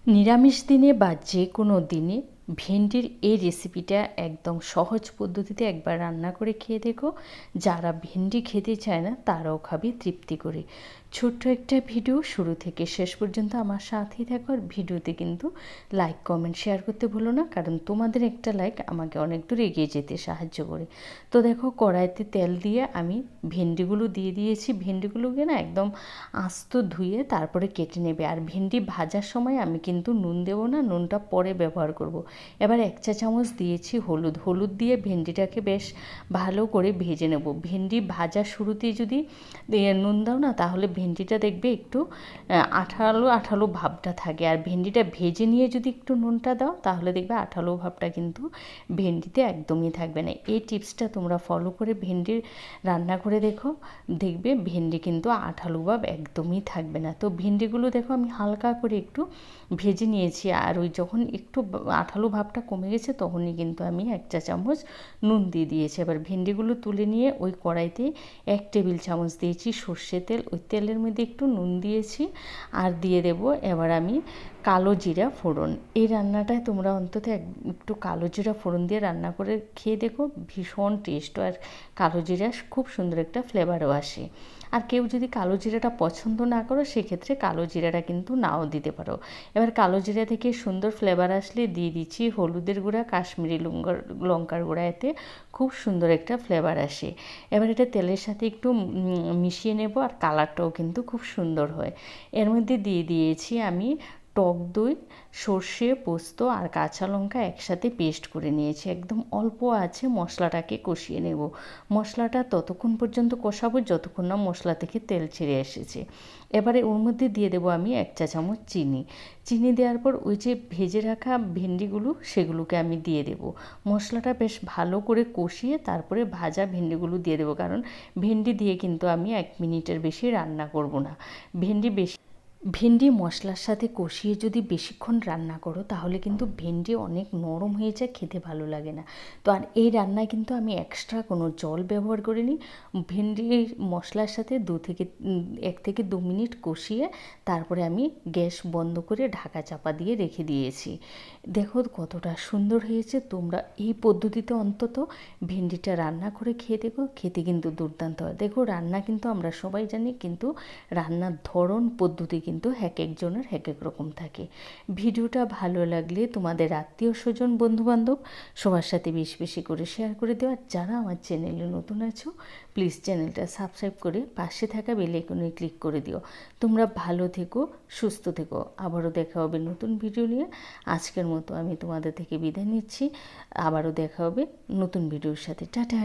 নিরামিষ দিনে বা যে কোনো দিনে ভেন্ডির এই রেসিপিটা একদম সহজ পদ্ধতিতে একবার রান্না করে খেয়ে দেখো। যারা ভেন্ডি খেতে চায় না তারাও খাবে তৃপ্তি করে। ছোট্ট একটা ভিডিও, শুরু থেকে শেষ পর্যন্ত আমার সাথেই থাকো। আর ভিডিওতে কিন্তু লাইক কমেন্ট শেয়ার করতে ভুলো না, কারণ তোমাদের একটা লাইক আমাকে অনেক দূর এগিয়ে যেতে সাহায্য করে। তো দেখো, কড়াইতে তেল দিয়ে আমি ভেন্ডিগুলো দিয়ে দিয়েছি। ভেন্ডিগুলোকে না একদম আস্ত ধুয়ে তারপরে কেটে নেবে। আর ভেন্ডি ভাজার সময় আমি কিন্তু নুন দেবো না, নুনটা পরে ব্যবহার করব। এবার 1 চা চামচ দিয়েছি হলুদ। হলুদ দিয়ে ভেন্ডিটাকে বেশ ভালো করে ভেজে নেব। ভেন্ডি ভাজার শুরুতেই যদি নুন দাও না, তাহলে ভেন্ডিটা দেখবে একটু আঠালো আঠালো ভাবটা থাকে। আর ভেন্ডিটা ভেজে নিয়ে যদি একটু নুনটা দাও, তাহলে দেখবে আঠালো ভাবটা কিন্তু ভেন্ডিতে একদমই থাকবে না। এই টিপসটা তোমরা ফলো করে ভেন্ডির রান্না করে দেখো, দেখবে ভেন্ডি কিন্তু আঠালো ভাব একদমই থাকবে না। তো ভেন্ডিগুলো দেখো আমি হালকা করে একটু ভেজে নিয়েছি। আর ওই যখন একটু আঠালো ভাবটা কমে গেছে, তখনই কিন্তু আমি 1 চা চামচ নুন দিয়ে দিয়েছি। এবার ভেন্ডিগুলো তুলে নিয়ে ওই কড়াইতে 1 টেবিল চামচ দিয়েছি সর্ষে তেল। ওই তেলের মধ্যে একটু নুন দিয়েছি আর দিয়ে দেব এবার আমি কালো জিরা ফোড়ন। এই রান্নাটায় তোমরা অন্তত একটু কালো জিরা ফোড়ন দিয়ে রান্না করে খেয়ে দেখো, ভীষণ টেস্ট। আর কালো জিরা খুব সুন্দর একটা ফ্লেভারও আসে। আর কেউ যদি কালো জিরাটা পছন্দ না করো, সেক্ষেত্রে কালো জিরাটা কিন্তু নাও দিতে পারো। এবার কালো জিরা থেকে সুন্দর ফ্লেভার আসলে দিয়ে দিচ্ছি হলুদের গুঁড়া, কাশ্মীরি লঙ্কার গুঁড়া। এতে খুব সুন্দর একটা ফ্লেভার আসে। এবার এটা তেলের সাথে একটু মিশিয়ে নেব, আর কালারটাও কিন্তু খুব সুন্দর হয়। এর মধ্যে দিয়ে দিয়েছি আমি টক দই, সর্ষে, পোস্ত আর কাঁচা লঙ্কা একসাথে পেস্ট করে নিয়েছি। একদম অল্প আছে মশলাটাকে কষিয়ে নেব। মশলাটা ততক্ষণ পর্যন্ত কষাবো যতক্ষণ না মশলা থেকে তেল ছেড়ে এসেছে। এবারে ওর মধ্যে দিয়ে দেবো আমি 1 চা চামচ চিনি। চিনি দেওয়ার পর ওই যে ভেজে রাখা ভেন্ডিগুলো, সেগুলোকে আমি দিয়ে দেবো। মশলাটা বেশ ভালো করে কষিয়ে তারপরে ভাজা ভেন্ডিগুলো দিয়ে দেবো, কারণ ভেন্ডি দিয়ে কিন্তু আমি 1 মিনিটের বেশি রান্না করব না। ভেন্ডি মশলার সাথে কষিয়ে যদি বেশিক্ষণ রান্না করো, তাহলে কিন্তু ভেন্ডি অনেক নরম হয়ে যায়, খেতে ভালো লাগে না। তো আর এই রান্নায় কিন্তু আমি এক্সট্রা কোনো জল ব্যবহার করিনি। ভেন্ডি মশলার সাথে 1 থেকে 2 মিনিট কষিয়ে তারপরে আমি গ্যাস বন্ধ করে ঢাকা চাপা দিয়ে রেখে দিয়েছি। দেখো কতটা সুন্দর হয়েছে। তোমরা এই পদ্ধতিতে অন্তত ভেন্ডিটা রান্না করে খেয়ে দেখো, খেতে কিন্তু দুর্দান্ত হয়। দেখো, রান্না কিন্তু আমরা সবাই জানি, কিন্তু রান্নার ধরন পদ্ধতি কিন্তু এক একজনের এক এক রকম থাকে। ভিডিওটা ভালো লাগলে তোমাদের আত্মীয় স্বজন, বন্ধুবান্ধব সবার সাথে বেশি বেশি করে শেয়ার করে দেওয়া। যারা আমার চ্যানেলে নতুন আছো, প্লিজ চ্যানেলটা সাবস্ক্রাইব করে পাশে থাকা বেল আইকনে ক্লিক করে দিও। তোমরা ভালো থেকো, সুস্থ থেকো। আবারও দেখা হবে নতুন ভিডিও নিয়ে। আজকের মতো আমি তোমাদের থেকে বিদায় নিচ্ছি। আবারও দেখা হবে নতুন ভিডিওর সাথে। টাটা।